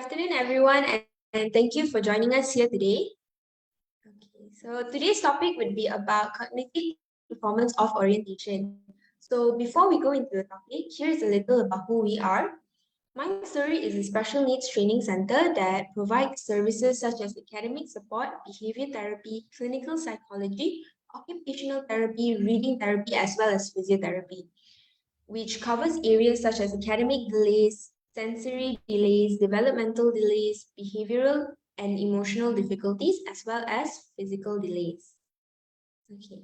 afternoon, everyone, and thank you for joining us here today. Okay, so today's topic would be about cognitive performance of orientation. So before we go into the topic, here's a little about who we are. Mind Story is a special needs training center that provides services such as academic support, behavior therapy, clinical psychology, occupational therapy, reading therapy, as well as physiotherapy, which covers areas such as academic delays, sensory delays, developmental delays, behavioral and emotional difficulties, as well as physical delays. Okay.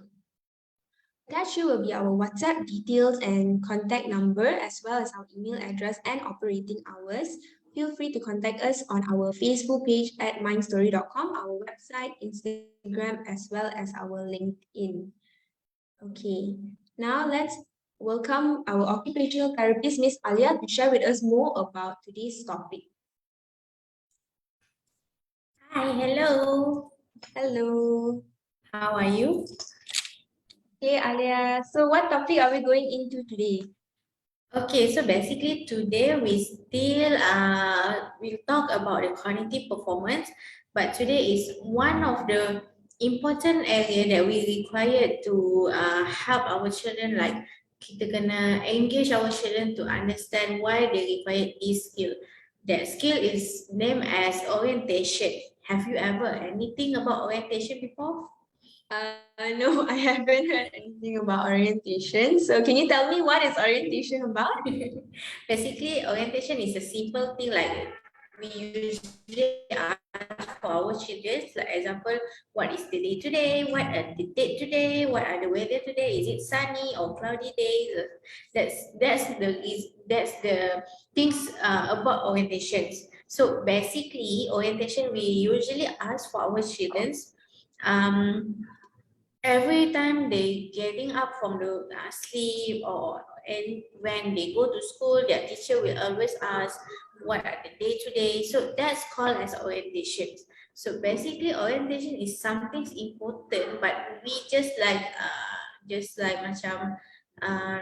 Attached will be our WhatsApp details and contact number, as well as our email address and operating hours. Feel free to contact us on our Facebook page at mindstory.com, our website, Instagram, as well as our LinkedIn. Okay, now let's welcome our occupational therapist, Miss Alia, to share with us more about today's topic. Hi, hello. Hello. How are you? Okay, Alia. So what topic are we going into today? Okay, so basically today we'll talk about the cognitive performance, but today is one of the important area that we require to help our children, like kita kena engage our children to understand why they require this skill. That skill is named as orientation. Have you ever anything about orientation before? No, I haven't heard anything about orientation. So can you tell me what is orientation about? Basically, orientation is a simple thing like we usually ask for our children. Like example, what is the day today? What are the date today? What are the weather today? Is it sunny or cloudy days? That's the things about orientations. So basically, orientation we usually ask for our children. Um, every time they getting up from the sleep and when they go to school, their teacher will always ask what are the day today. So that's called as orientation. So basically orientation is something important, but we just like macam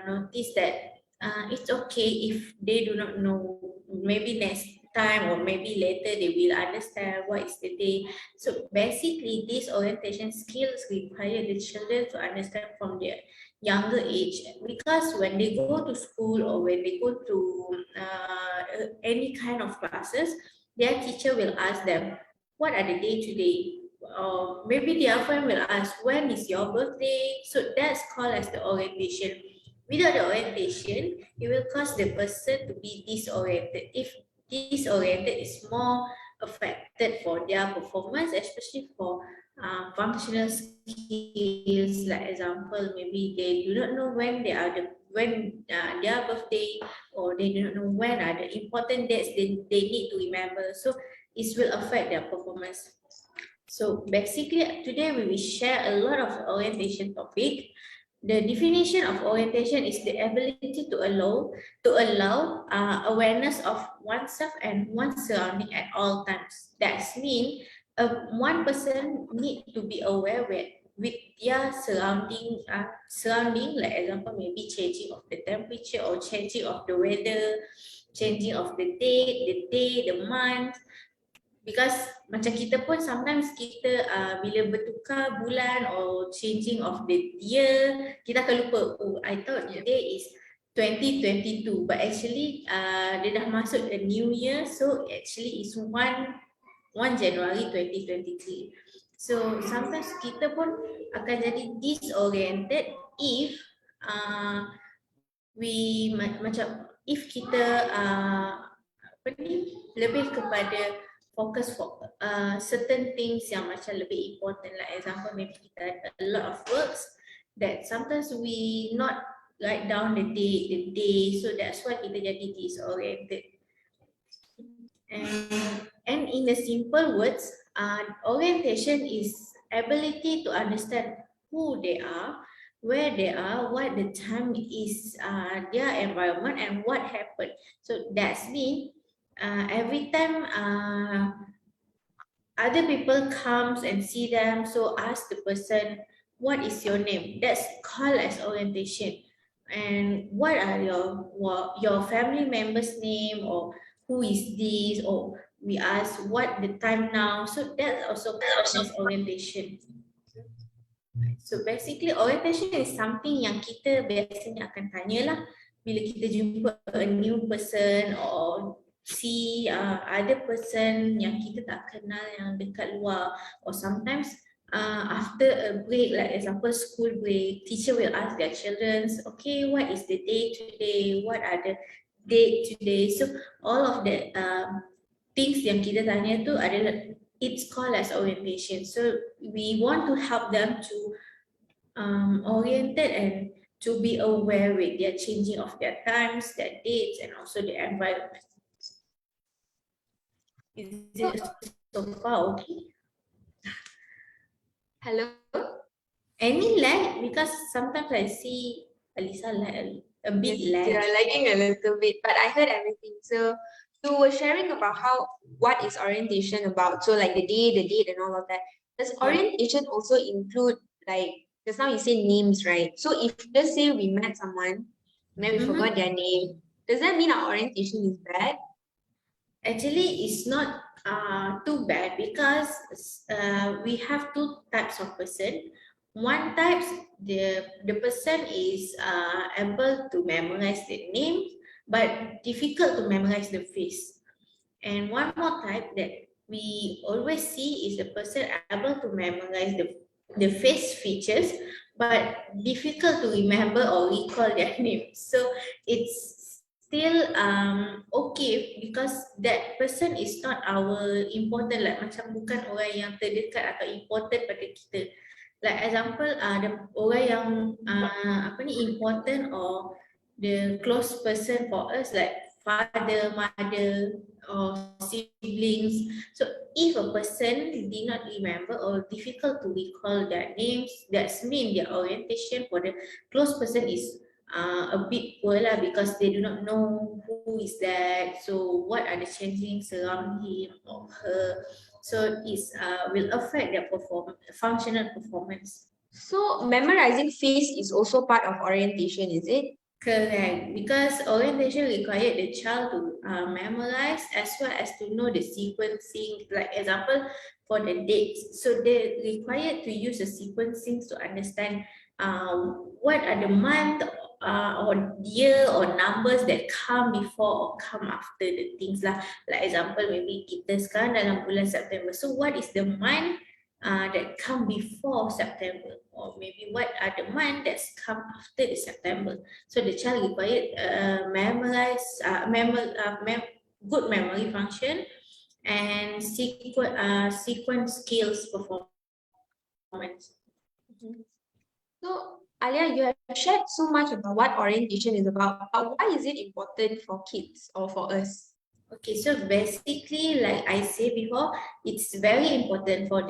notice that it's okay if they do not know. Maybe next time or maybe later they will understand what is the day. So basically, these orientation skills require the children to understand from their younger age, because when they go to school or when they go to any kind of classes, their teacher will ask them, what are the day today? Or maybe their friend will ask, when is your birthday? So that's called as the orientation. Without the orientation, it will cause the person to be disoriented. If disoriented is more affected for their performance, especially for functional skills. Like example, maybe they do not know when their birthday, or they do not know when are the important dates they need to remember. So it will affect their performance. So basically, today we will share a lot of orientation topic. The definition of orientation is the ability to allow awareness of oneself and one's surrounding at all times. That means one person need to be aware with their surrounding, like example maybe changing of the temperature or changing of the weather, changing of the date, the day, the month. Because macam kita pun sometimes kita bila bertukar bulan or changing of the year, kita akan lupa, oh I thought today is 2022, but actually dia dah masuk the new year, so actually is 1 January 2023. So sometimes kita pun akan jadi disoriented if macam if kita apa ni lebih kepada focus for certain things yang macam lebih important. Like example, maybe kita ada a lot of works that sometimes we not write down the day, so that's why kita jadi disoriented. And in the simple words, orientation is ability to understand who they are, where they are, what the time is, their environment, and what happened. So that's mean every time other people comes and see them, so ask the person, what is your name? That's called as orientation. And what are your family members' name, or who is this, or we ask what the time now. So that also counts as orientation. So basically orientation is something yang kita biasanya akan tanya lah bila kita jumpa a new person or see other person yang kita tak kenal yang dekat luar, or sometimes after a break, like example school break, teacher will ask their children, okay, what is the day today, what are the date today. So all of the things yang kita tanya tu adalah, it's called as orientation. So we want to help them to oriented and to be aware with their changing of their times, their dates, and also the environment. Is it so far okay? Hello? Any lag? Because sometimes I see Alisa lag a bit Yes, lag. you're lagging a little bit, but I heard everything. So you were sharing about what is orientation about? So like the day, the date, and all of that. Does orientation also include, like, just now you say names, right? So if let's say we met someone, then we forgot their name, does that mean our orientation is bad? Actually, it's not too bad because we have two types of person. One type, the person is able to memorize the name, but difficult to memorize the face. And one more type that we always see is the person able to memorize the face features, but difficult to remember or recall their name. So it's still okay because that person is not our important, like macam bukan orang yang terdekat atau important pada kita. Like example, the orang yang important or the close person for us, like father, mother, or siblings. So if a person did not remember or difficult to recall their names, that's mean their orientation for the close person is a bit poor lah, because they do not know who is that, so what are the changings around him or her. So it's will affect their functional performance. So memorizing face is also part of orientation, is it? Correct, because orientation required the child to memorize as well as to know the sequencing. Like example, for the dates, so they required to use the sequencing to understand what are the month or year or numbers that come before or come after the things lah. Like example, maybe kita sekarang dalam bulan September. So what is the month that come before September, or maybe what are the month that's come after the September. So the child required memorize, good memory function and sequence skills performance. So Alia, you have shared so much about what orientation is about, but why is it important for kids or for us? Okay, so basically, like I said before, it's very important for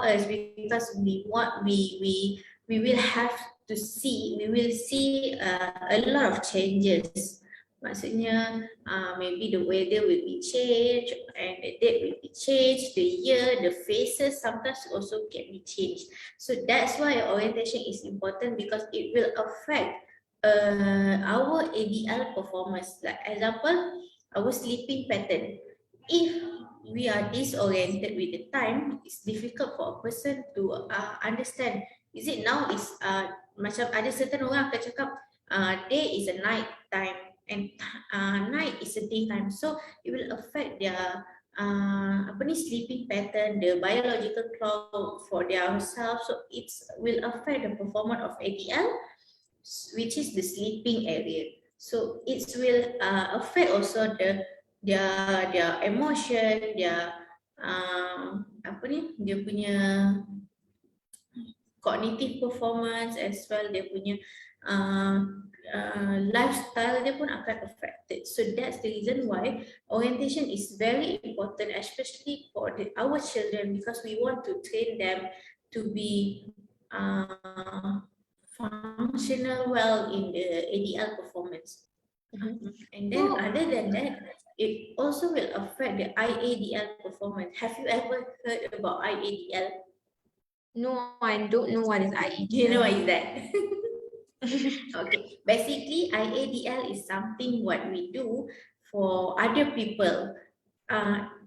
us because we will have to see, we will see a lot of changes. Maksudnya, maybe the weather will be changed and the date will be changed, the year, the faces sometimes also can be changed. So that's why orientation is important, because it will affect our ADL performance. Like example, our sleeping pattern. If we are disoriented with the time, it's difficult for a person to understand. Is it now is macam ada certain orang akan cakap day is a night time and night is a daytime. So it will affect their sleeping pattern, the biological clock for their self. So it will affect the performance of ADL, which is the sleeping area. So it will affect also their emotion, their dia punya cognitive performance, as well dia punya lifestyle dia pun akan affected. So that's the reason why orientation is very important, especially for our children, because we want to train them to be functional well in the ADL performance. And then other than that, it also will affect the IADL performance. Have you ever heard about IADL? No, I don't know what is IADL. Do you know what is that? Okay, basically IADL is something what we do for other people.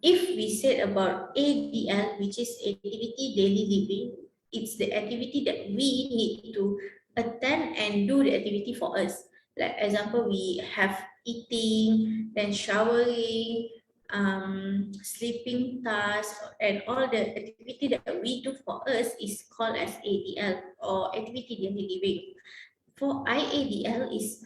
if we said about ADL, which is activity daily living, it's the activity that we need to attend and do the activity for us. Like example, we have eating, then showering, sleeping tasks, and all the activity that we do for us is called as ADL or activity daily living. For IADL is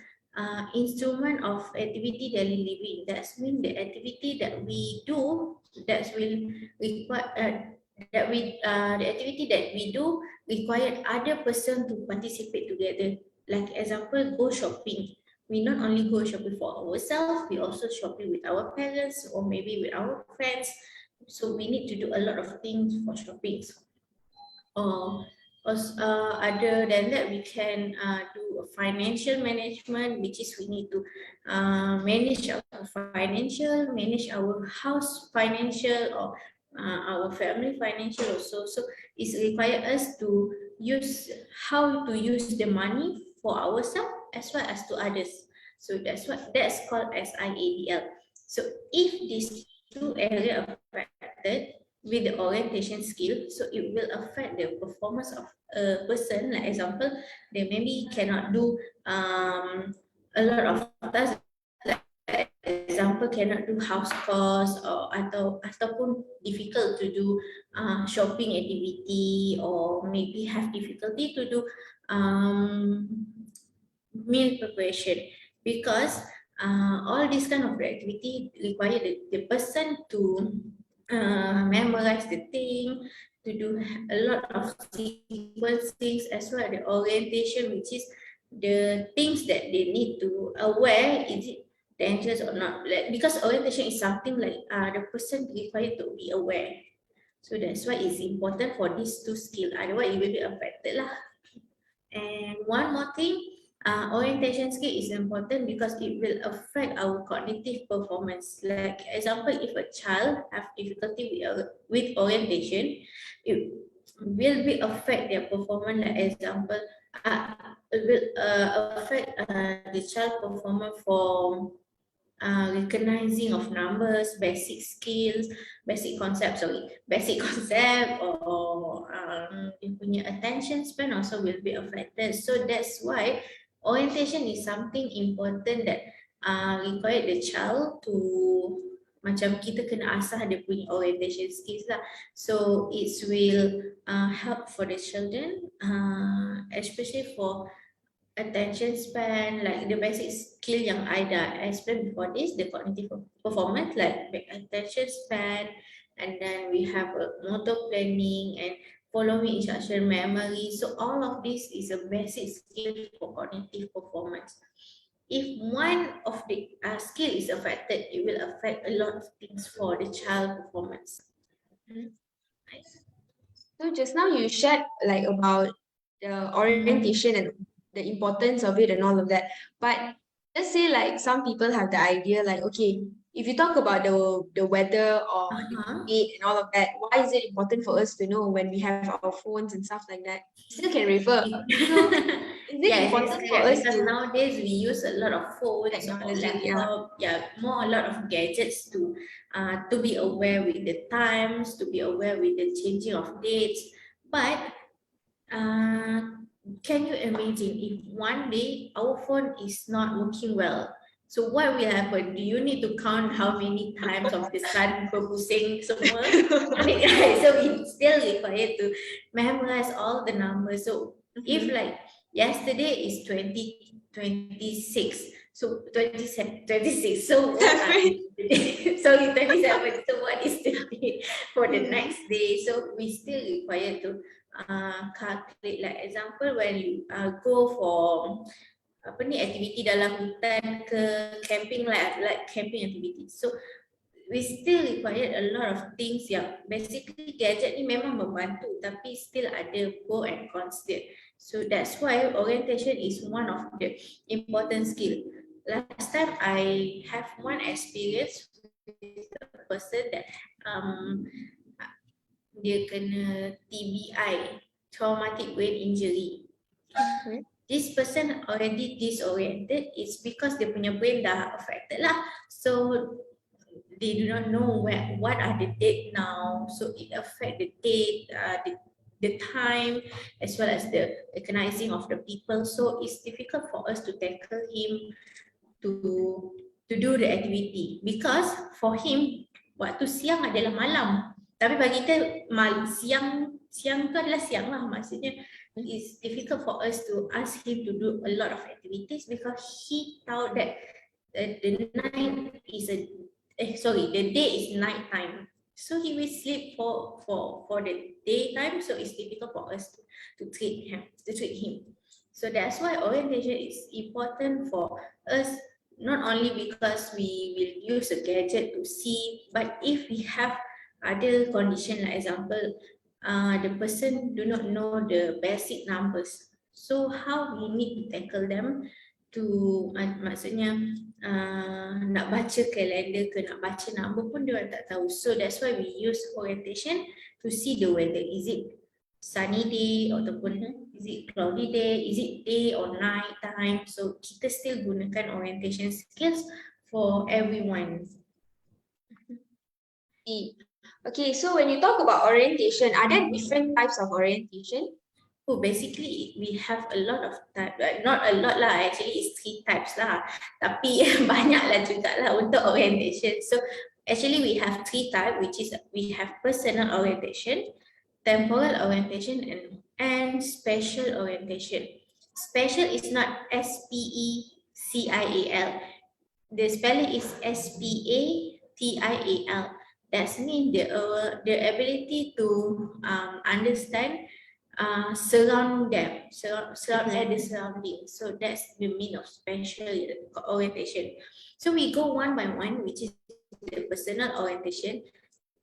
instrument of activity daily living. That's mean the activity that we do that will require the activity that we do require other person to participate together. Like example, go shopping. We not only go shopping for ourselves, we also shopping with our parents or maybe with our friends. So we need to do a lot of things for shopping. Or other than that, we can do a financial management, which is we need to manage our financial, manage our house financial, or our family financial also. So it's require us to use how to use the money for ourselves as well as to others. So that's called as IADL. So if these two areas affected with the orientation skill, so it will affect the performance of a person. Like example, they maybe cannot do a lot of tasks. Like example, cannot do house chores or ataupun difficult to do shopping activity, or maybe have difficulty to do meal preparation, because all this kind of activity require the person to memorize the thing, to do a lot of sequencing as well, the orientation, which is the things that they need to aware, is it dangerous or not. Like, because orientation is something like the person required to be aware. So that's why it's important for these two skills, otherwise it will be affected lah. And one more thing, orientation skill is important because it will affect our cognitive performance. Like example, if a child have difficulty with orientation, it will be affect their performance. Like example, it will affect the child performance for recognizing of numbers, basic skills, basic concept, basic concept, or dia punya attention span also will be affected. So that's why orientation is something important that require the child to, macam kita kena asah dia punya orientation skills lah. So it will help for the children, especially for attention span, like the basic skill yang I dah explain before this, the cognitive performance, like attention span, and then we have a motor planning and following instruction memory. So all of this is a basic skill for cognitive performance. If one of the skill is affected, it will affect a lot of things for the child performance. So just now you shared like about the orientation and the importance of it and all of that. But let's say like some people have the idea like, okay, if you talk about the weather or the date and all of that, why is it important for us to know when we have our phones and stuff like that? Still can refer. So is it Yes, important for us because to nowadays we use a lot of phones or technology? laptop, more a lot of gadgets to be aware with the times, to be aware with the changing of dates. But can you imagine if one day our phone is not working well? So what will happen? Do you need to count how many times of the sun berpusing semua? So we still required to memorize all the numbers. So if like yesterday is 2026, so 26. So what are sorry, 27. So what is the date for the next day? So we still required to calculate. Like example, when you go for activity dalam hutan ke camping, like camping activity. So we still required a lot of things yang basically gadget ni memang membantu, tapi still ada pro and cons dia. So that's why orientation is one of the important skill. Last time I have one experience with a person that dia kena TBI, traumatic brain injury. This person already disoriented, it's because dia punya brain dah affected lah. So they do not know what are the date now, so it affect the date, the time, as well as the recognizing of the people. So it's difficult for us to tackle him to do the activity, because for him waktu siang adalah malam, tapi bagi kita siang tu adalah siang lah. Maksudnya it's difficult for us to ask him to do a lot of activities, because he thought that the night is the day is night time, so he will sleep for the daytime. So it's difficult for us to treat him. So that's why orientation is important for us, not only because we will use a gadget to see, but if we have other condition, like example, the person do not know the basic numbers, so how we need to tackle them to maksudnya nak baca kalender ke nak baca number pun dia orang tak tahu. So that's why we use orientation to see the weather, is it sunny day ataupun is it cloudy day, is it day or night time. So kita still gunakan orientation skills for everyone. Okay, so when you talk about orientation, are there different types of orientation? Oh, basically we have a lot of type, not a lot lah, actually it's 3 types lah, tapi banyak lah juga lah untuk orientation. So actually we have 3 types, which is we have personal orientation, temporal orientation, and special orientation. Special is not SPECIAL. The spelling is SPATIAL. That means the ability to understand surround them, surround the surrounding. So that's the meaning of special orientation. So we go one by one, which is the personal orientation.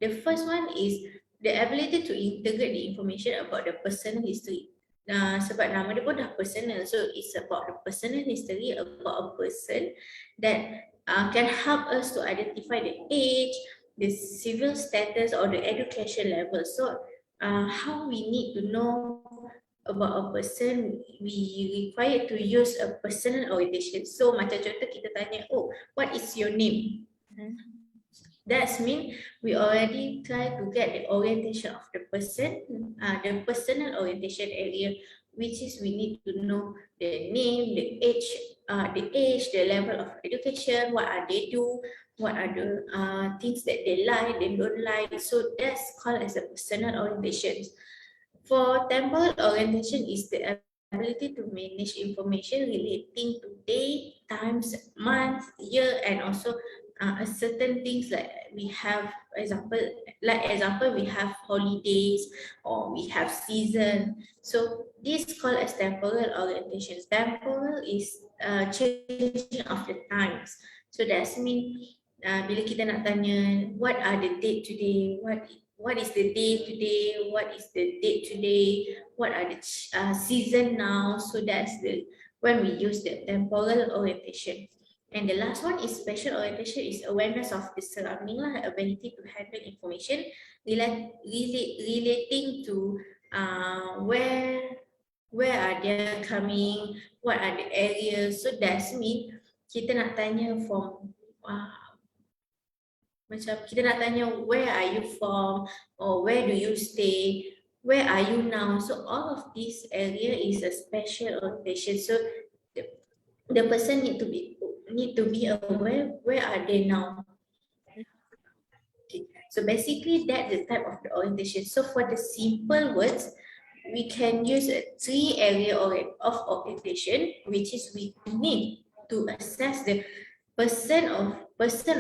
The first one is the ability to integrate the information about the personal history. Sebab nama dia pun dah personal, so it's about the personal history about a person that can help us to identify the age, the civil status, or the education level. So how we need to know about a person, we require to use a personal orientation. So macam contoh kita tanya, oh, what is your name? That means we already try to get the orientation of the person, the personal orientation area, which is we need to know the name, the age, the level of education, what are they do, what are the things that they like, they don't like. So that's called as a personal orientation. For temporal orientation is the ability to manage information relating to date, times, month, year, and also certain things like we have example we have holidays or we have season. So this called as temporal orientation. Temporal is changing of the times. So that's mean bila kita nak tanya what are the date today, what is the day today, what is the date today, what are the season now. So that's the when we use the temporal orientation. And the last one is special orientation, is awareness of the surrounding, ability to handle information relating to where are they coming, what are the areas. So that's mean kita nak tanya from macam kita nak tanya where are you from, or where do you stay, where are you now. So all of this area is a special orientation. So the person need to be aware where are they now. Okay. So basically that's the type of the orientation. So for the simple words, we can use 3 area of orientation, which is we need to assess the person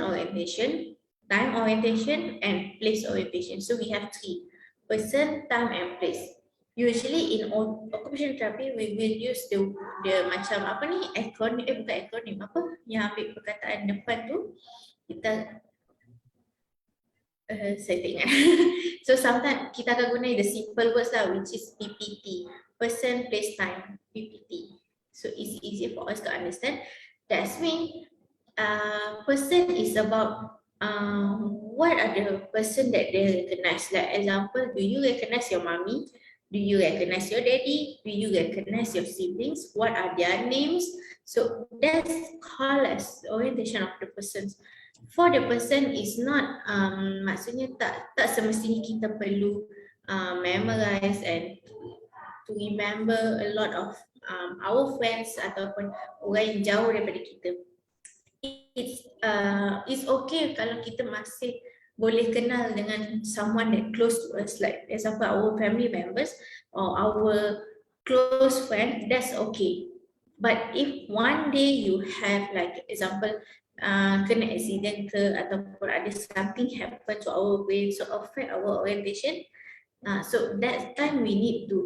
orientation, time orientation, and place orientation. So we have 3: person, time, and place. Usually in occupational therapy, we will use the macam apa ni, acronym, bukan acronym, apa yang ambil perkataan depan tu, kita saya tak ingat. So sometimes kita akan guna the simple words lah, which is PPT, person, place, time, PPT. So it's easier for us to understand. That's mean person is about what are the person that they recognize. Like example, do you recognize your mommy? Do you recognize your daddy? Do you recognize your siblings? What are their names? So that's called as orientation of the persons. for the person is not maksudnya tak semestinya kita perlu memorize and to remember a lot of our friends ataupun orang yang jauh daripada kita. It's okay kalau kita masih boleh kenal dengan someone that close to us, like example our family members or our close friend, that's okay. But if one day you have like example kena accident ke ataupun ada something happen to our brain so affect our orientation, so that time we need to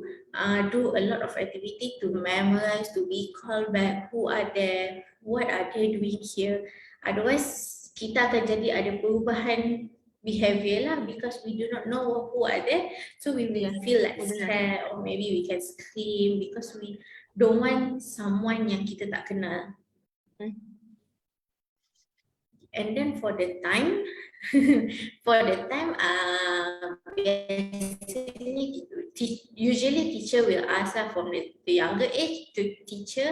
do a lot of activity to memorize, to recall back who are there, what are they doing here. Otherwise, kita akan jadi ada perubahan behavior lah because we do not know who are there. So we will feel like scared or maybe we can scream because we don't want someone yang kita tak kenal. And then for the time, usually teacher will ask from the younger age to teacher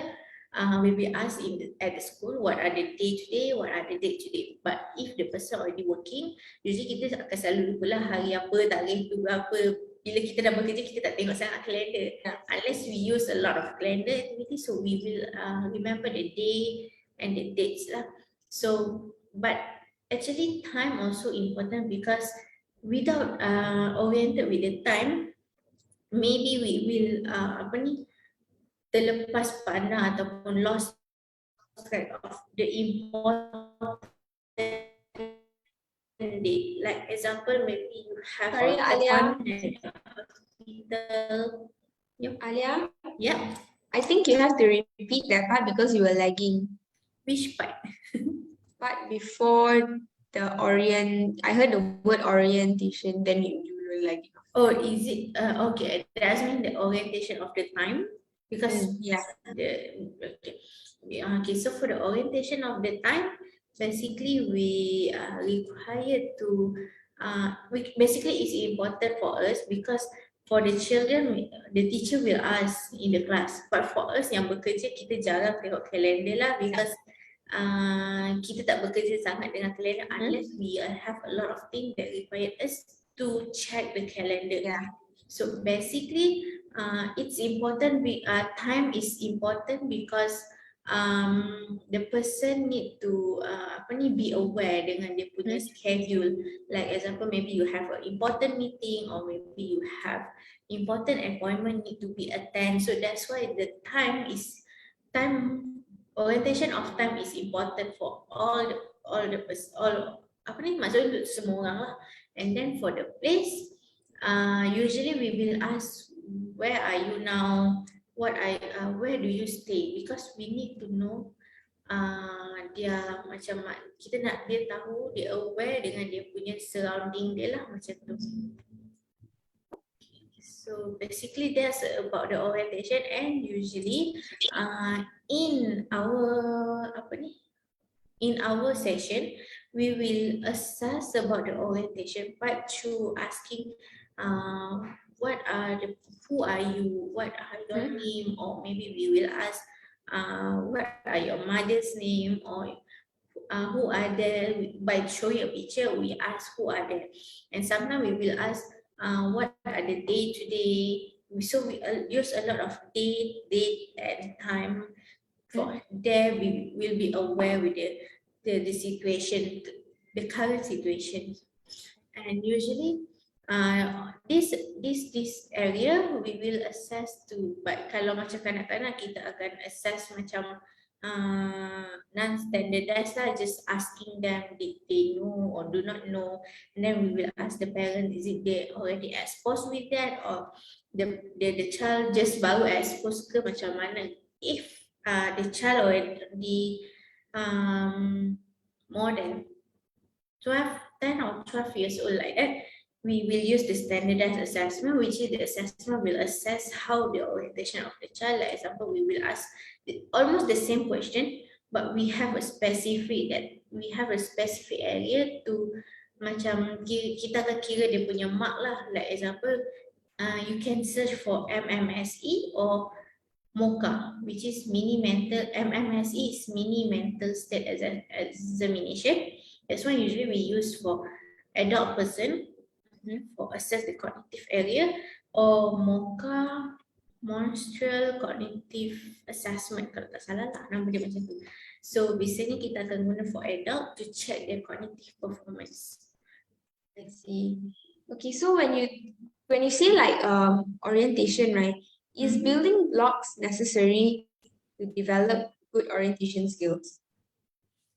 will be asked at the school what are the day today, what are the date today. But if the person already working, usually kita akan selalu lupa lah hari apa, tarikh tu berapa. Bila kita dah bekerja, kita tak tengok sangat kalender. Unless we use a lot of calendar activity, so we will remember the day and the dates lah. So, but actually time also important because without oriented with the time, maybe we will terlepas pandang ataupun lost track of the important date. Like example, maybe you have Sorry, Alia. Alia? Yeah. I think you have to repeat that part because you were lagging. Which part? But before the I heard the word orientation, then you were lagging. Oh, is it? Okay, that's mean the orientation of the time. Because okay, so for the orientation of the time, basically we are required to basically it's important for us because for the children the teacher will ask in the class, but for us yang bekerja kita jarang tengok kalender lah because kita tak bekerja sangat dengan kalender unless we have a lot of things that require us to check the calendar. So basically it's important. Time is important because the person need to be aware dengan dia punya schedule. Like example, maybe you have an important meeting or maybe you have important appointment need to be attend. So that's why the orientation of time is important for maksudnya untuk semua orang lah. And then for the place, usually we will ask where are you now, where do you stay, because we need to know dia macam kita nak dia tahu, dia aware dengan dia punya surrounding dia lah macam tu. So basically that's about the orientation, and usually in our session we will assess about the orientation part through asking who are you, what are your name, or maybe we will ask what are your mother's name, or who are there. By showing a picture we ask who are there, and sometimes we will ask what are the day today. So we use a lot of date and time. For there we will be aware with the situation, the current situation. And usually this area we will assess to, but kalau macam kanak-kanak kita akan assess macam non-standardized lah, just asking them did they know or do not know, and then we will ask the parent, is it they already exposed with that, or the child just baru exposed ke macam mana. If the child already more than 10 or 12 years old like that, we will use the standardized assessment, which is the assessment will assess how the orientation of the child. Like example, we will ask almost the same question, but we have a specific area to macam kita akan kira dia punya mark lah. Like example, you can search for MMSE or MOCA, which is MMSE is mini mental state examination, That's why usually we use for adult person for assess the cognitive area, or MOCA, Monstral Cognitive Assessment, kalau tak salah lah nama dia macam tu. So biasanya kita akan guna for adult to check their cognitive performance. I see. Okay, so when you say like orientation, right? Is building blocks necessary to develop good orientation skills?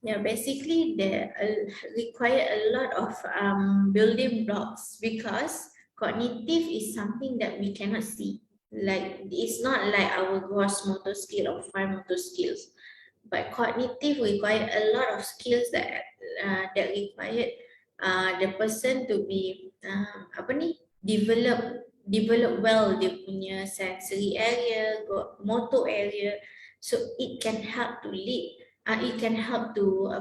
Yeah, basically they require a lot of building blocks because cognitive is something that we cannot see. Like it's not like our gross motor skill or fine motor skills, but cognitive require a lot of skills that that required the person to be develop well dia punya sensory area, motor area, so it can help to lead. It can help to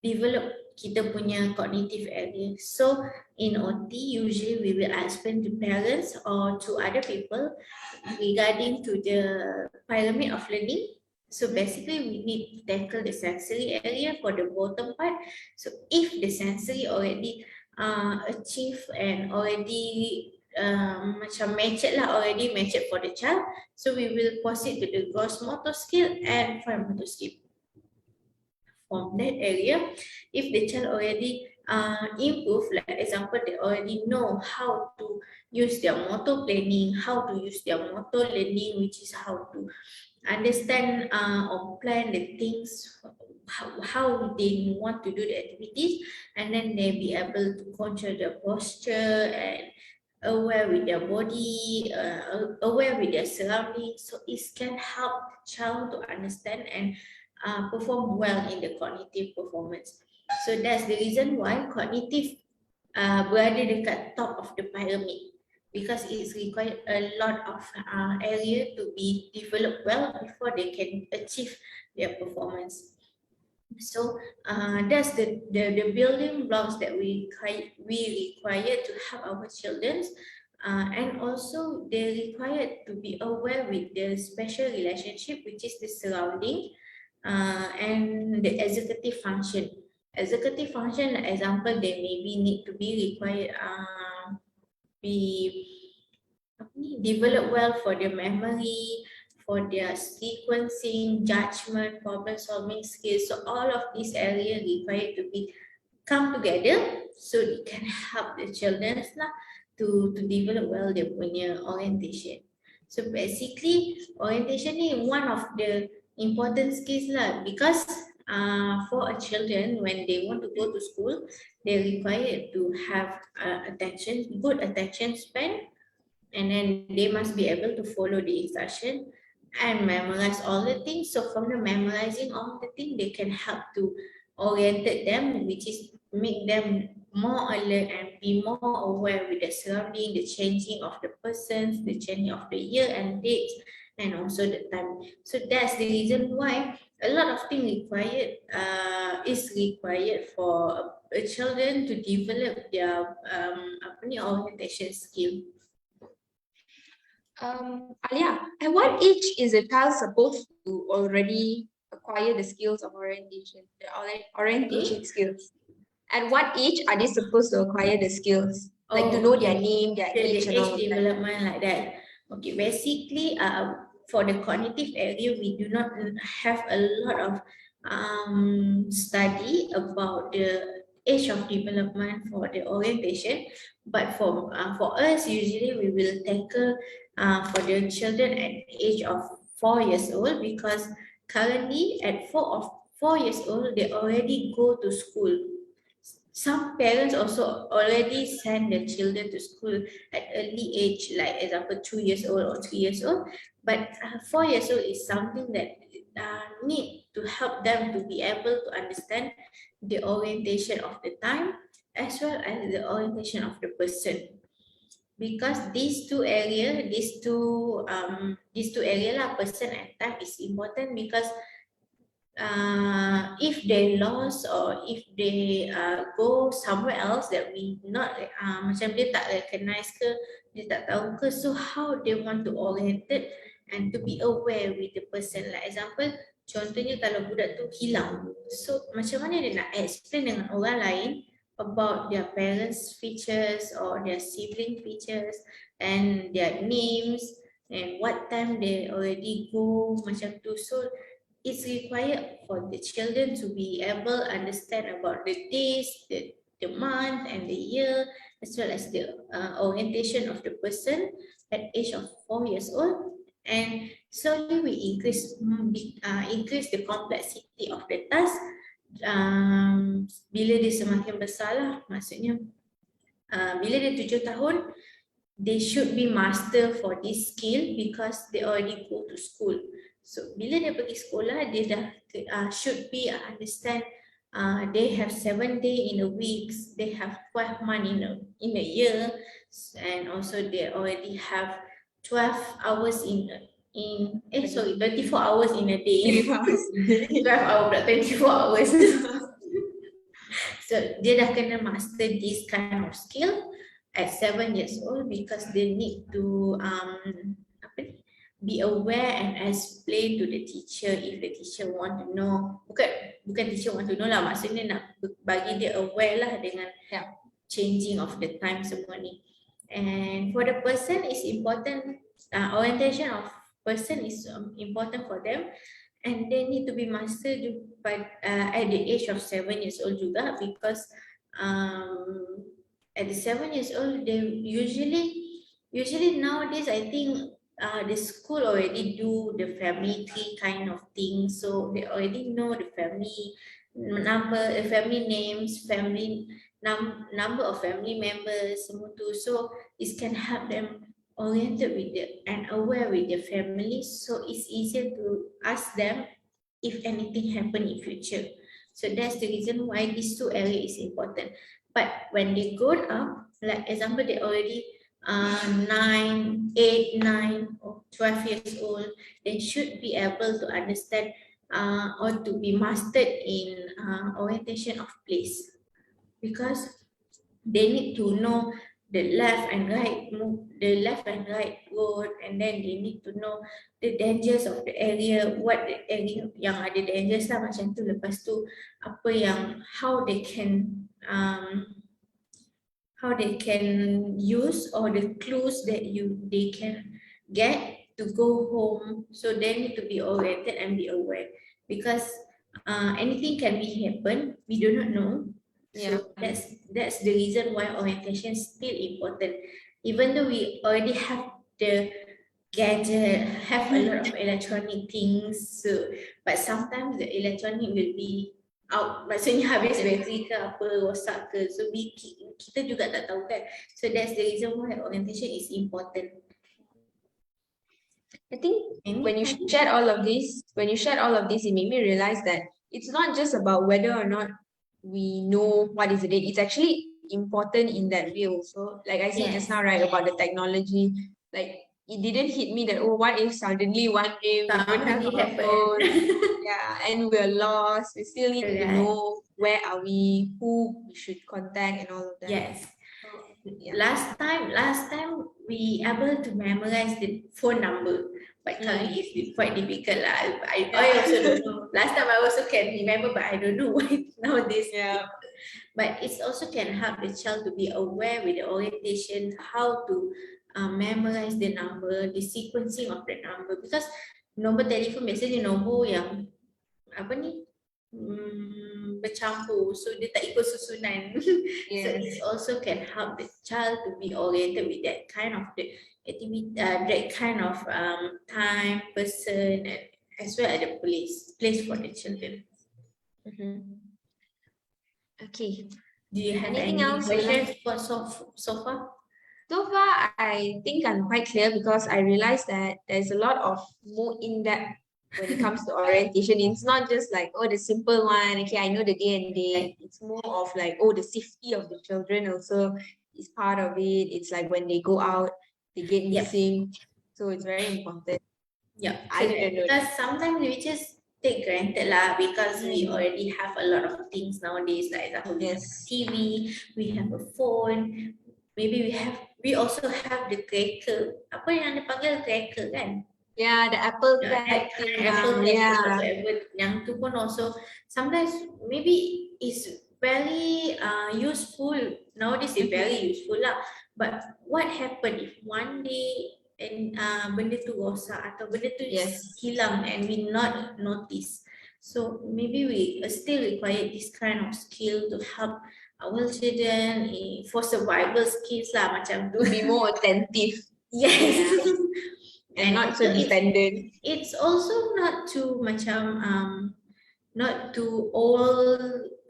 develop kita punya cognitive area. So in OT usually we will explain to parents or to other people regarding to the pyramid of learning. So basically we need to tackle the sensory area for the bottom part. So if the sensory already achieve and already macam matured lah, already matured for the child, so we will proceed to the gross motor skill and fine motor skill. From that area, if the child already improve, like example, they already know how to use their motor planning, how to use their motor learning, which is how to understand or plan the things, how they want to do the activities, and then they be able to control their posture and aware with their body, aware with their surroundings. So it can help the child to understand and perform well in the cognitive performance. So that's the reason why cognitive berada dekat top of the pyramid, because it's required a lot of area to be developed well before they can achieve their performance. So that's the building blocks that we require to help our children, and also they required to be aware with the special relationship, which is the surrounding, and the executive function. Executive function, example, they maybe need to be required be develop well for their memory, for their sequencing, judgment, problem solving skills. So all of these areas required to be come together so it can help the children lah to develop well their punya orientation. So basically orientation ni one of the important skills lah, because for a children when they want to go to school, they require to have good attention span, and then they must be able to follow the instruction and memorize all the things. So from the memorizing all the things, they can help to orientate them, which is make them more alert and be more aware with the surrounding, the changing of the persons, the changing of the year and dates, and also the time. So that's the reason why a lot of things is required for a children to develop their orientation skill. Alia, at what age is a child supposed to already acquire the skills of orientation, the orientation skills? At what age are they supposed to acquire the skills? Like to know their name, their age, and all of that. Development like that. Okay, basically, for the cognitive area, we do not have a lot of study about the age of development for the orientation, but for us, usually we will tackle for the children at the age of 4 years old, because currently at 4 years old, they already go to school. Some parents also already send their children to school at early age, like example 2 years old or 3 years old. But 4 years old is something that need to help them to be able to understand the orientation of the time as well as the orientation of the person. Because these two areas lah, person and time, is important, because if they lost or if they go somewhere else that we not macam dia tak recognize ke, dia tak tahu ke, so how they want to orient it and to be aware with the person. Like example, contohnya kalau budak tu hilang, so macam mana dia nak explain dengan orang lain about their parents' features or their sibling features and their names and what time they already go macam tu. So it's required for the children to be able to understand about the days, the month and the year, as well as the orientation of the person at age of 4 years old. And slowly we increase the complexity of the task. Bila dia semakin besar lah, maksudnya bila dia 7 tahun, they should be master for this skill because they already go to school. So bila dia pergi sekolah, dia dah should be understand. They have 7 days in a week, they have 12 months in a year, and also they already have 12 hours in 24 hours in a day. 12 hours, 24 hours. So dia dah kena master this kind of skill at 7 years old because they need to be aware and explain to the teacher if the teacher want to know. Bukan teacher want to know lah, maksudnya nak bagi dia aware lah dengan changing of the time semua ni. And for the person is important, orientation of person is important for them, and they need to be mastered by at the age of 7 years old juga, because at the 7 years old they usually nowadays I think the school already do the family tree kind of thing, so they already know the family number, family names, family number of family members semua tu, so it can help them oriented with and aware with their family, so it's easier to ask them if anything happen in future. So that's the reason why these two areas is important. But when they grow up, like example, they already 9, 8, 9 or 12 years old, they should be able to understand or to be mastered in orientation of place, because they need to know the left and right road, and then they need to know the dangers of the area, what the area yang ada dangers lah macam tu. Lepas tu apa yang how they can use or the clues that they can get to go home. So they need to be oriented and be aware, because anything can be happen, we do not know. So that's the reason why orientation is still important. Even though we already have the gadget, have a lot of electronic things, so, but sometimes the electronic will be out, maksudnya habis bateri ke apa, rosak ke, so kita juga tak tahu kan. So that's the reason why orientation is important. I think when you shared all of this, it made me realize that it's not just about whether or not we know what is the date. It's actually important in that way also. Like I said just now, right, about the technology. Like it didn't hit me that, oh, what if suddenly one day we don't have a phone? And we're lost. We still need to know where are we, who we should contact, and all of that. Yes. Last time we able to memorize the phone number, but currently it's quite difficult lah. I also don't know. Last time I also can remember, but I don't know why nowadays. But it also can help the child to be aware with the orientation, how to memorize the number, the sequencing of the number, because nombor telefon biasanya nombor yang apa ni bercampur, so dia tak ikut susunan. So it also can help the child to be oriented with that kind of the activity, that kind of time, person, and as well as the place for the children. Okay. Do you have anything else questions for so far? So far, I think I'm quite clear, because I realized that there's a lot of more in-depth when it comes to orientation. It's not just like, oh, the simple one, okay, I know the day and date. It's more of like, oh, the safety of the children also is part of it. It's like when they go out, they get missing. So it's very important. I didn't know. Because sometimes we just take granted lah, because we already have a lot of things nowadays, like example, we have TV, we have a phone, maybe we also have the tracker. Apa yang dipanggil tracker kan? Yeah, the apple Yeah, that tag thing. apple tag Yeah. whatsoever, yang tu pun also sometimes maybe is very useful nowadays. It's very useful lah. But what happen if one day and benda tu rosak atau benda tu Yes. hilang and we not notice? So maybe we still require this kind of skill to help our children for survival skills lah macam tu. To be more attentive Yes. and not so also dependent. it's also not too macam not too all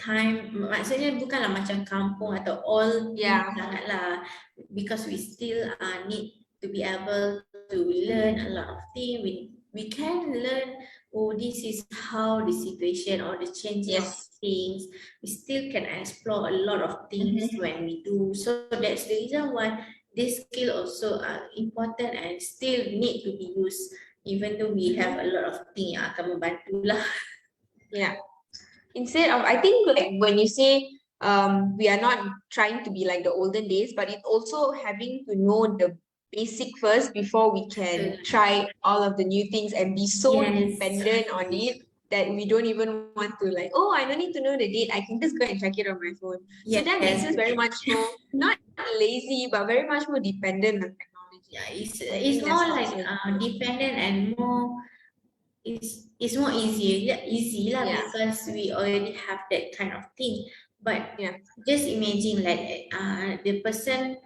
time, maksudnya bukanlah macam kampung atau all Yeah. sangat lah, because we still need to be able to learn a lot of things. We can learn, oh, this is how the situation or the changing of Yes. things. We still can explore a lot of things when we do. So that's the reason why this skill also are important and still need to be used, even though we have a lot of things yang akan membantu lah. Yeah. Instead of, I think like when you say we are not trying to be like the olden days, but it's also having to know the basic first before we can try all of the new things and be so Yes. dependent on it that we don't even want to like, oh, I don't need to know the date. I can just go and check it on my phone. So that makes us very much more, not lazy, but very much more dependent on technology. Yeah, I it's think more that's like also- dependent and more. It's more easy lah, Yeah. because we already have that kind of thing. But Yeah. just imagine like the person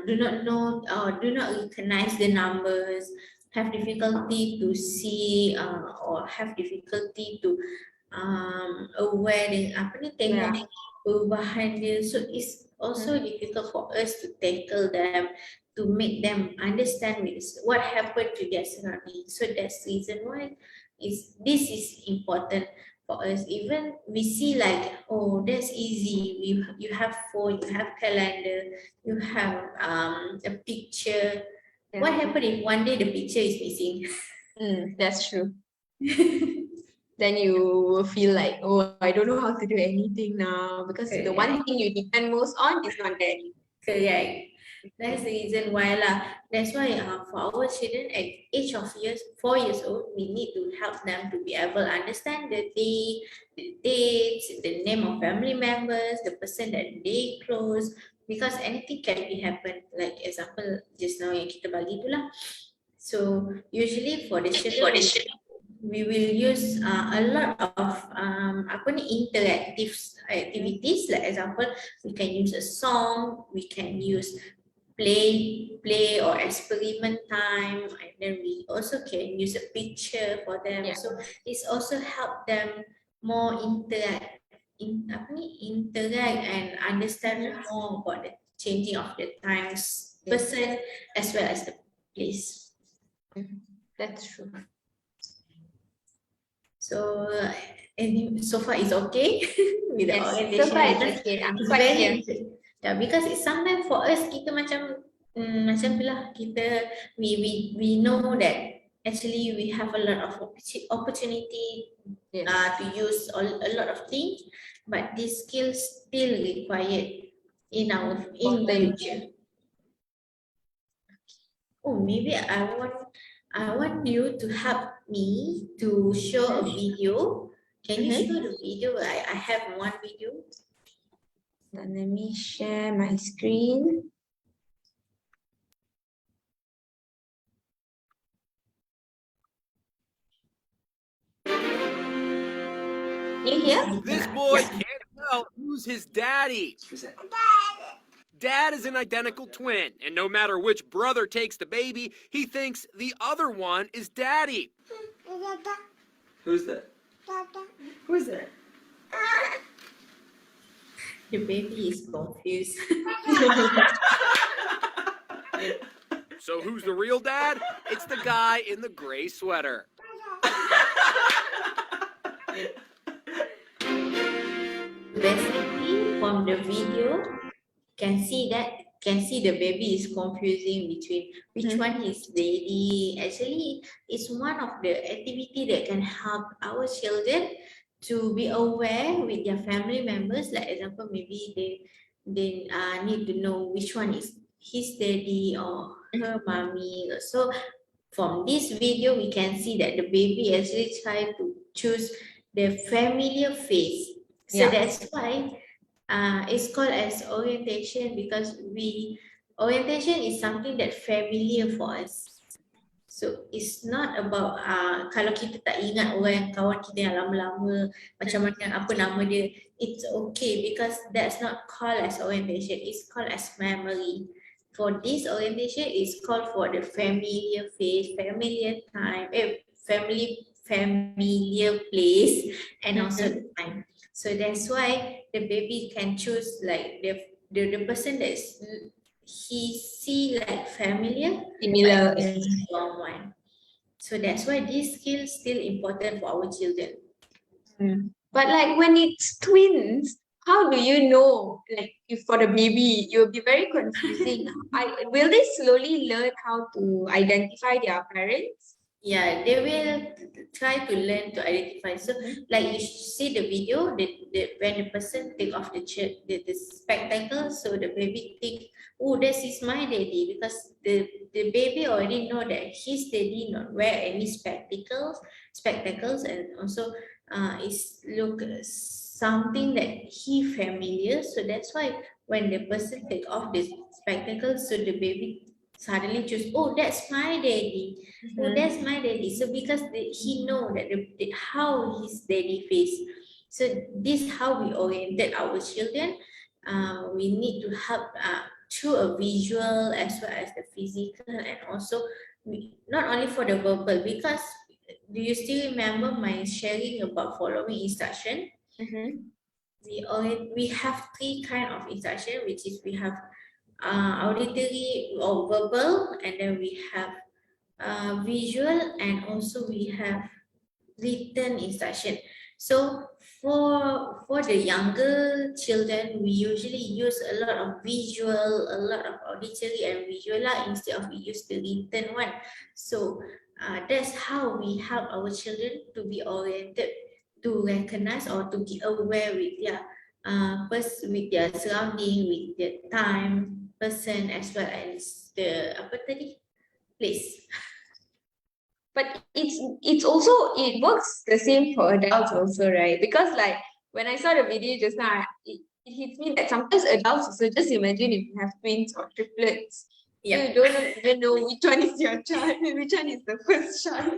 do not know or do not recognize the numbers, have difficulty to see or have difficulty to aware dengan apa ni, tengok perubahan dia. So it's also difficult for us to tackle them, to make them understand what happened to their surroundings. So that's the reason why this is important for us. Even we see like, oh, that's easy. You have phone, you have calendar, you have a picture. What happened if one day the picture is missing? That's true. Then you will feel like, oh, I don't know how to do anything now because the one thing you depend most on is not there. Correct. That's the reason why lah. That's why for our children at age of 4 years old, we need to help them to be able to understand the day, the dates, the name of family members, the person that they close, because anything can be happen. Like example just now yang kita bagi tu lah. So usually for the children, we will use a lot of interactive activities. Like example, we can use a song, we can use play or experiment time, and then we also can use a picture for them. So it's also help them more interact and understand more about the changing of the times, person as well as the place. That's true. So so far it's okay with the orientation. So far it's okay. I'm quite here. Yeah, because it's sometimes for us kita macam macam tu lah, kita we know that actually we have a lot of opportunity to use a lot of things, but these skills still required in future. Oh, maybe I want you to help me to show a video. Can you show the video? I have one video. Let me share my screen. You hear? This boy can't tell who's his daddy. Dad is an identical twin, and no matter which brother takes the baby, he thinks the other one is daddy. Who's that? Who's that? The baby is confused. So who's the real dad? It's the guy in the gray sweater. Basically, from the video, can see the baby is confusing between which one is daddy. Actually, it's one of the activity that can help our children to be aware with their family members. Like example, maybe they need to know which one is his daddy or her mommy. So from this video, we can see that the baby actually try to choose the familiar face. So Yeah. that's why it's called as orientation, because orientation is something that familiar for us. So it's not about kalau kita tak ingat orang kawan kita yang lama-lama macam mana, apa nama dia, it's okay because that's not called as orientation, it's called as memory. For this orientation, it's called for the familiar face, familiar time, familiar place, and also the time. So that's why the baby can choose like the person that's he see like familiar, Similar. but he see wrong one. So that's why this skill is still important for our children. But like when it's twins, how do you know? Like if for the baby, it will be very confusing. Will they slowly learn how to identify their parents? Yeah, they will try to learn to identify. So like you see the video, when the person take off the spectacles, so the baby think, oh, this is my daddy, because the baby already know that his daddy not wear any spectacles, and also is look something that he familiar. So that's why when the person take off the spectacles, so the baby suddenly choose, oh, that's my daddy. Oh, that's my daddy. So because he know that how his daddy face. So this how we oriented our children. We need to help through a visual as well as the physical, and also not only for the verbal, because do you still remember my sharing about following instruction? We have three kind of instruction, which is we have auditory or verbal, and then we have visual, and also we have written instruction. So for the younger children, we usually use a lot of visual, a lot of auditory and visual instead of we use the written one. So that's how we help our children to be oriented, to recognize or to be aware with their with their surrounding, with the time, person, as well as the place. But it's also, it works the same for adults also, right? Because like when I saw the video just now, it hits me that sometimes adults also, just imagine if you have twins or triplets. Yeah. You don't even know which one is your child, which one is the first child.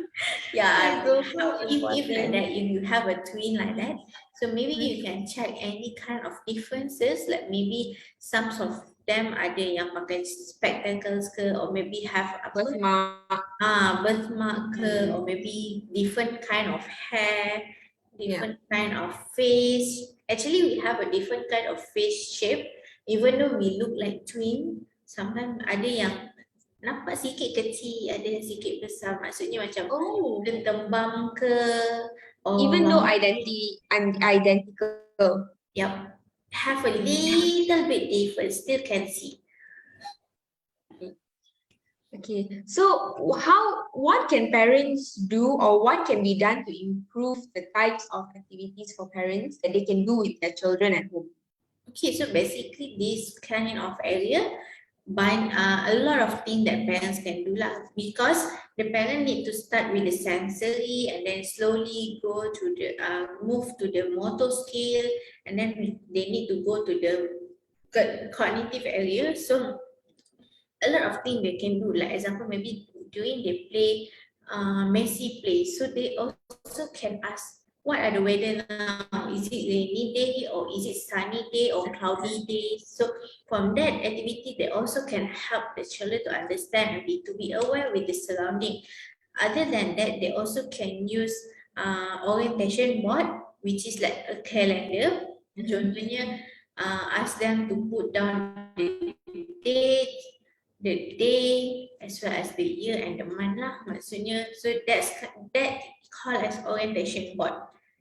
Yeah, So it's also if like important. that, if you have a twin like that, so maybe you can check any kind of differences, like maybe some of them ada yang pakai spectacles ke, or maybe have apa, Birthmark. birthmark ke, or maybe different kind of hair, different kind of face. Actually, we have a different kind of face shape, even though we look like twin. Sometimes ada yang nampak sikit kecil, ada yang sikit besar. Maksudnya macam tembam ke, or Even though identical. Yep, have a little bit different, still can see. Okay, so what can parents do, or what can be done to improve the types of activities for parents that they can do with their children at home? Okay, so basically this kind of area, a lot of things that parents can do lah, because the parent need to start with the sensory and then slowly go to the move to the motor skill, and then they need to go to the cognitive area. So a lot of things they can do, like example maybe during they play messy play, so they also can ask, what are the weather now? Is it rainy day, or is it sunny day, or cloudy day? So from that activity, they also can help the children to understand and to be aware with the surrounding. Other than that, they also can use orientation board, which is like a calendar. Contohnya, ask them to put down the date, the day, as well as the year and the month lah. Maksudnya, so that called as orientation board.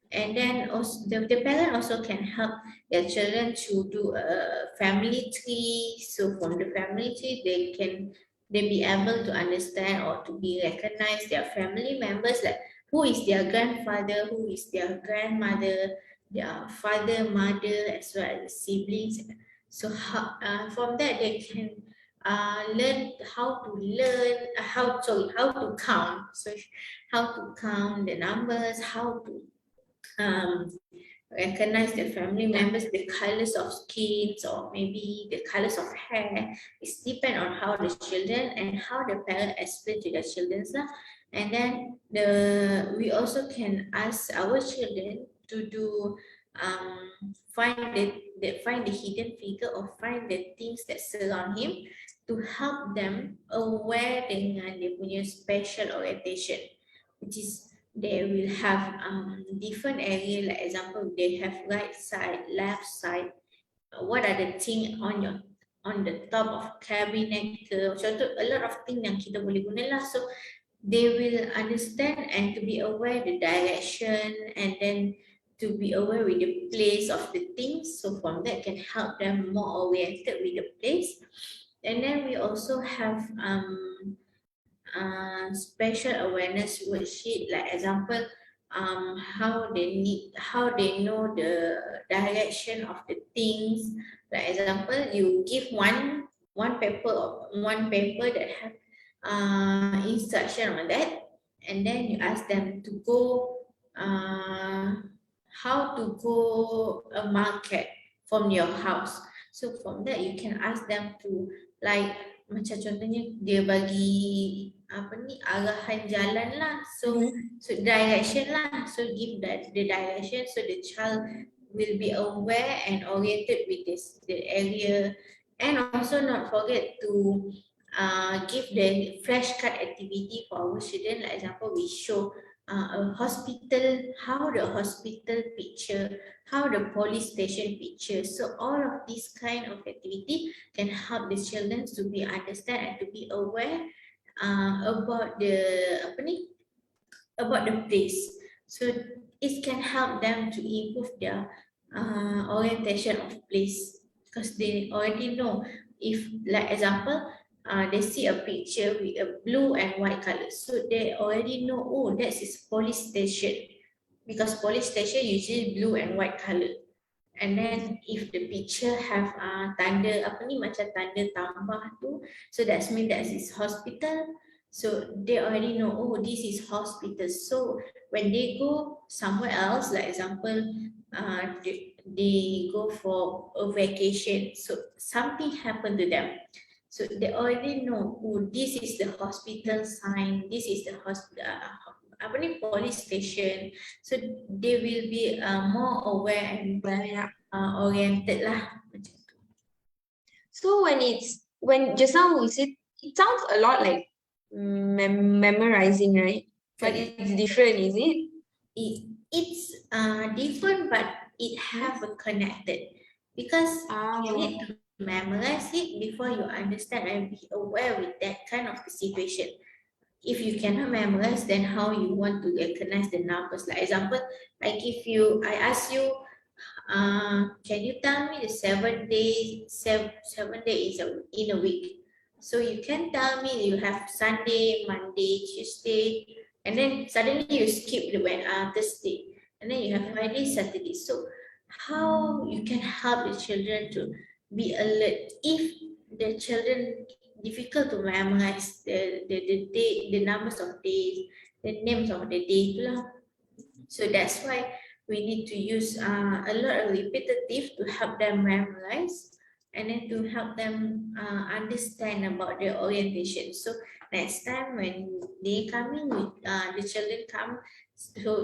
And then also the parent also can help their children to do a family tree. So from the family tree, they be able to understand or to be recognize their family members, like who is their grandfather, who is their grandmother, their father, mother, as well as siblings. So from that they can learn how to count. So how to count the numbers, how to recognize the family members, the colors of skins, or maybe the colors of hair. It's depend on how the children and how the parent explain to the children lah. And then we also can ask our children to do find the hidden figure or find the things that surround him, to help them aware dengan dia punya special orientation, which is they will have different area. Like example, they have right side, left side. What are the things on the top of cabinet ke, macam tu, a lot of things yang kita boleh guna lah. So they will understand and to be aware the direction, and then to be aware with the place of the things. So from that can help them more oriented with the place. And then we also have special awareness worksheet, like example, how they know the direction of the things. Like example, you give one paper that have instruction on that, and then you ask them to go how to go a market from your house. So from that you can ask them to, like macam contohnya dia bagi arahan jalan lah, so direction lah, so give the direction, so the child will be aware and oriented with the area. And also not forget to give the flashcard activity for our children. Like example, we show a hospital, how the hospital picture, how the police station picture. So all of these kind of activity can help the children to be understand and to be aware about the place. So it can help them to improve their orientation of place, because they already know. If like example, they see a picture with a blue and white color, so they already know, oh, that is police station, because police station usually blue and white color. And then if the picture have tanda macam tanda tambah tu, so that means that is hospital. So they already know, oh, this is hospital. So when they go somewhere else, like example, they go for a vacation, so something happened to them. So they already know, oh, this is the hospital sign, this is the police station. So they will be more aware and oriented lah. So when just now we said, it sounds a lot like memorizing, right? But it's different, is it? It's different, but it have a connected, because you need to memorize it before you understand and be aware with that kind of situation. If you cannot memorize, then how you want to recognize the numbers? Like example, like if I ask you, can you tell me the 7 days in a week? So you can tell me you have Sunday, Monday, Tuesday, and then suddenly you skip the Thursday, and then you have Friday, Saturday. So how you can help the children to be alert if the children difficult to memorize the day, the numbers of days, the names of the day lah. So that's why we need to use a lot of repetitive to help them memorize, and then to help them understand about their orientation. So next time when they coming with the children come,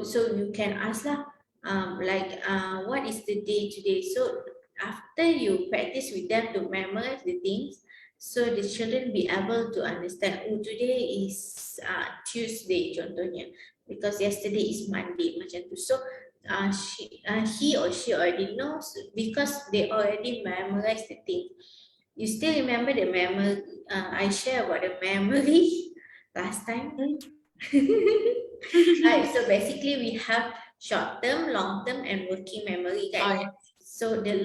so you can ask lah, like what is the day today? So after you practice with them to memorize the things, so the children be able to understand, oh, today is Tuesday contohnya, because yesterday is Monday macam tu. So he or she already knows, because they already memorized the thing. You still remember the memory I share about the memory last time? Right, so basically we have short term, long term, and working memory, right? So the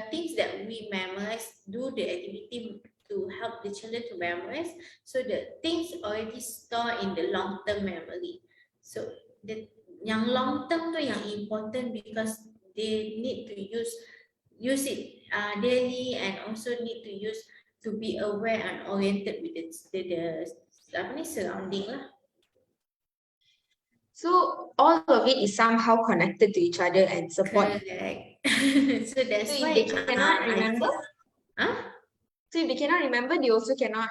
things that we memorize, do the activity to help the children to memorize. So the things already stored in the long term memory. So yang long term tu yang important, because they need to use it daily, and also need to use to be aware and oriented with the surrounding lah. So all of it is somehow connected to each other and support. Correct. So that's So why if they cannot remember, Huh? so if they cannot remember, they also cannot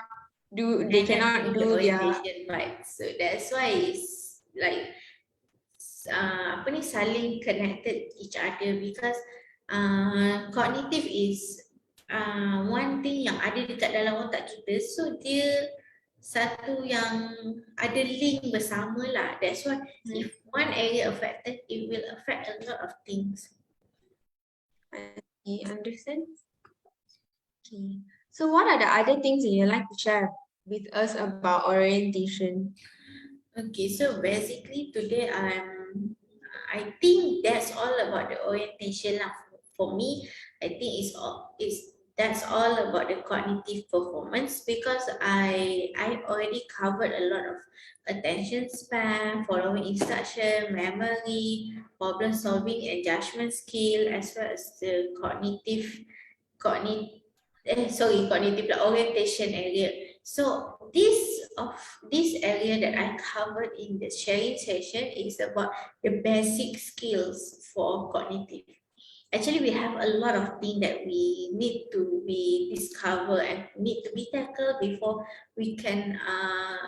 do. They cannot do their. orientation part. So that's why it's like saling connected each other, because cognitive is one thing yang ada dekat dalam otak kita, so dia satu yang ada link bersama lah. That's why if one area affected, it will affect a lot of things. You understand? Okay. So what are the other things that you like to share with us about orientation? Okay, so basically today I think that's all about the orientation lah. For me, I think that's all about the cognitive performance, because I already covered a lot of attention span, following instruction, memory, problem solving and judgment skill, as well as the cognitive orientation area. So this area that I covered in the sharing session is about the basic skills for cognitive. Actually, we have a lot of things that we need to be discovered and need to be tackled before we can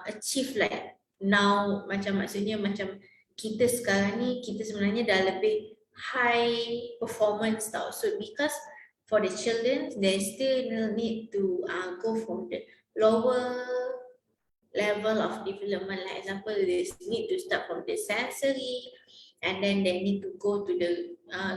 achieve like now. Maksudnya kita sekarang ni, kita sebenarnya dah lebih high performance tau. So because for the children, they still need to go from the lower level of development. Like example, they need to start from the sensory, and then they need to go to the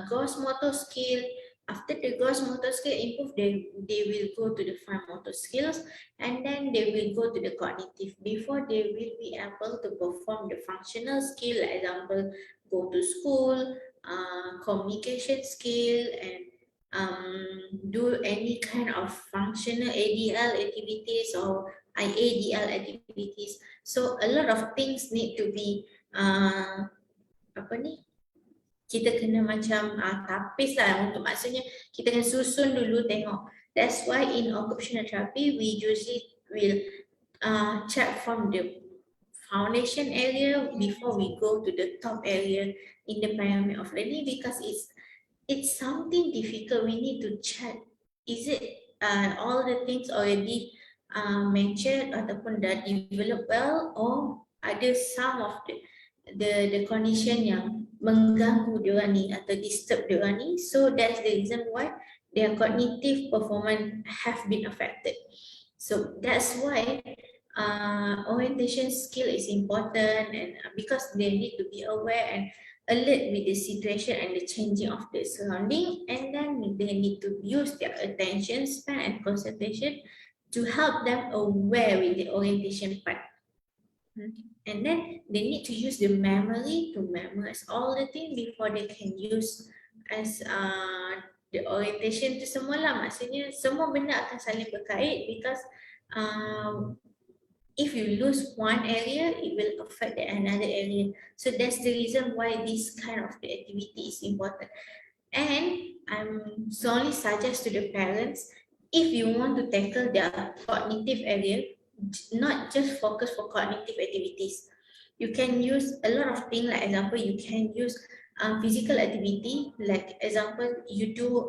gross motor skill. After the gross motor skill improve, they will go to the fine motor skills, and then they will go to the cognitive before they will be able to perform the functional skill. Like example, go to school, communication skill, and do any kind of functional ADL activities or IADL activities. So a lot of things need to be kita kena macam tapis lah, untuk maksudnya kita kena susun dulu tengok. That's why in occupational therapy we usually will check from the foundation area before we go to the top area in the pyramid of learning, because it's something difficult. We need to check, is it all the things already mentioned ataupun dah develop well, or ada some of the condition yang mengganggu diorang ni atau disturb diorang ni. So that's the reason why their cognitive performance have been affected. So that's why orientation skill is important, and because they need to be aware and alert with the situation and the changing of the surrounding, and then they need to use their attention span and concentration to help them aware with the orientation part. And then they need to use the memory to memorize all the things before they can use as the orientation tu semua lah. Maksudnya semua benda akan saling berkait, because if you lose one area, it will affect another area. So that's the reason why this kind of the activity is important. And I'm solely suggest to the parents, if you want to tackle their cognitive area, not just focus for cognitive activities. You can use a lot of things. Like example, you can use physical activity. Like example, you do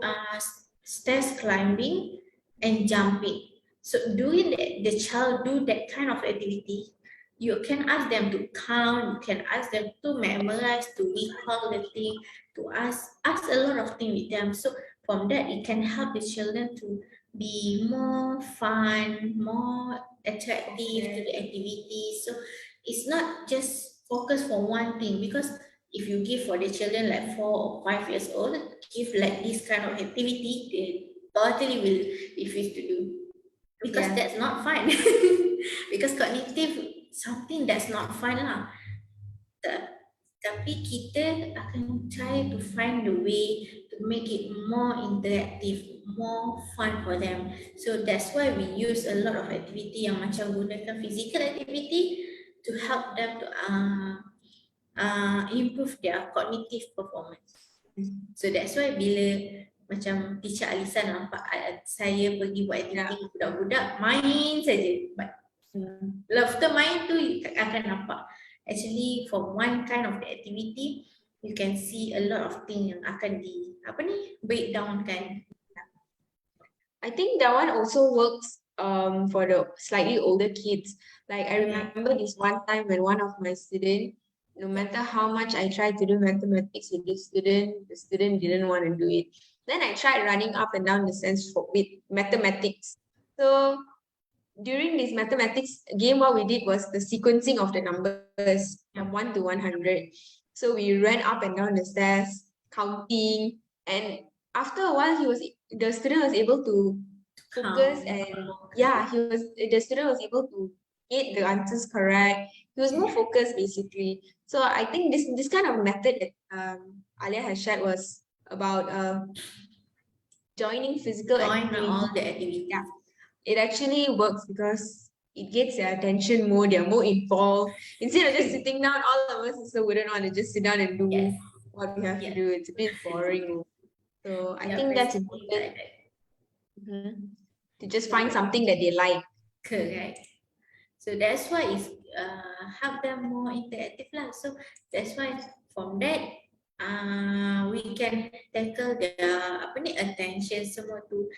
stairs climbing and jumping. So doing the child do that kind of activity, you can ask them to count, you can ask them to memorize, to recall the thing, to ask a lot of things with them. So from that, it can help the children to be more fun, more attractive to the activity. So it's not just focus for one thing, because if you give for the children like 4 or 5 years old, give like this kind of activity, they totally will refuse to do, because that's not fun. Because cognitive something that's not fun lah. Tapi kita akan try to find the way to make it more interactive, more fun for them. So that's why we use a lot of activity yang macam gunakan physical activity to help them to improve their cognitive performance. So that's why bila macam teacher Alisa nampak saya pergi buat activity budak-budak main saja. But after main tu akan nampak actually from one kind of the activity you can see a lot of things yang akan breakdown kan. I think that one also works for the slightly older kids. Like I remember this one time when one of my students, no matter how much I tried to do mathematics with the student didn't want to do it. Then I tried running up and down the stairs with mathematics. So during this mathematics game, what we did was the sequencing of the numbers from 1 to 100. So we ran up and down the stairs, counting, and after a while, the student was able to focus, and the student was able to get the answers correct. He was more focused basically. So I think this kind of method that Alia has shared was about joining physical activity. All the activities. Yeah, it actually works because it gets their attention more. They're more involved. Instead of just sitting down, all of us also wouldn't want to just sit down and do what we have to do. It's a bit boring. So I think that's important. To just find something that they like. Correct. So that's why it's help them more interactive lah. So that's why from that we can tackle their attention semua tu.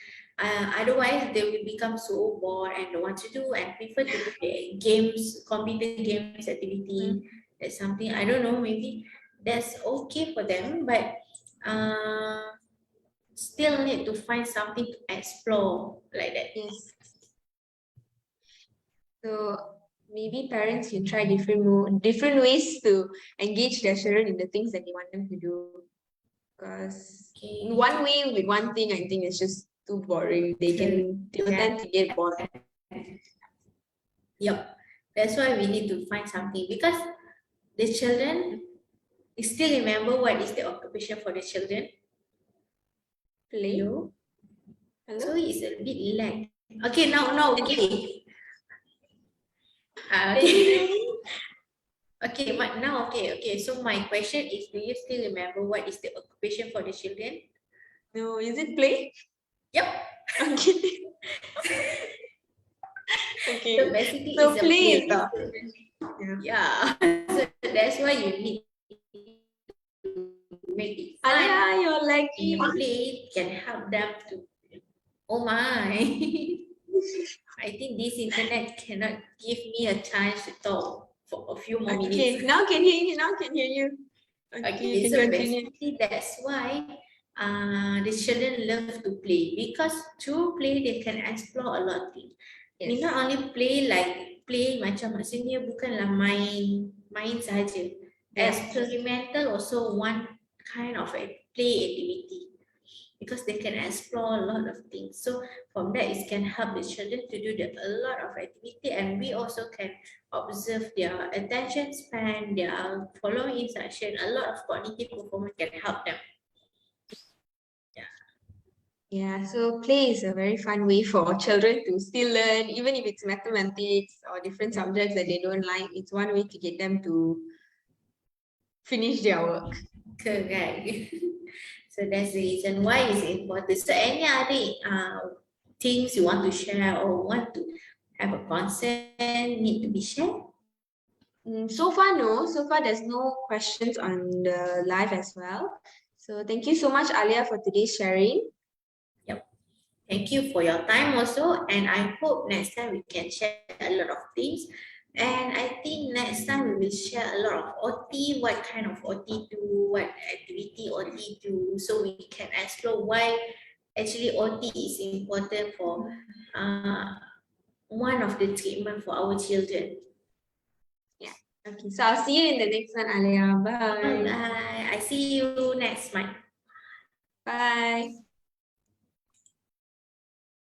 Otherwise they will become so bored and don't want to do and prefer to do the games, computer games activity. That's something I don't know, maybe that's okay for them, but still need to find something to explore like that. Yes. So maybe parents can try different ways to engage their children in the things that they want them to do. Because one way with one thing, I think it's just too boring. They will tend to get bored. Yep. That's why we need to find something, because the children still remember what is the occupation for the children. Play. Hello? So it's a bit lag. Okay, now okay. Okay. Okay, now okay. So my question is, do you still remember what is the occupation for the children? No, is it play? Yep. Okay. Okay. So basically, so it's play a is the yeah. So that's why you need to make it fun. Alia, you're lucky. Play can help them to. Oh my. I think this internet cannot give me a chance to talk for a few more minutes. Okay, now can hear you. Okay, so basically that's why the children love to play, because through play they can explore a lot of things. Yes. We not only play macam maksudnya bukanlah main saja. Yes. Experimental also one kind of a play activity, because they can explore a lot of things. So from that, it can help the children to do a lot of activity, and we also can observe their attention span, their following instruction. A lot of cognitive performance can help them. Yeah, so play is a very fun way for children to still learn, even if it's mathematics or different subjects that they don't like. It's one way to get them to finish their work. Correct. So that's the reason why it's important. So any other things you want to share or want to have a concern need to be shared? So far, no. So far, there's no questions on the live as well. So thank you so much, Alia, for today's sharing. Yep. Thank you for your time also. And I hope next time we can share a lot of things. And I think next time we will share a lot of OT, what kind of OT do, what activity OT do, so we can explore why actually OT is important for one of the treatment for our children. Yeah. Okay. So I'll see you in the next one, Alia. Bye. Bye. I see you next month. Bye.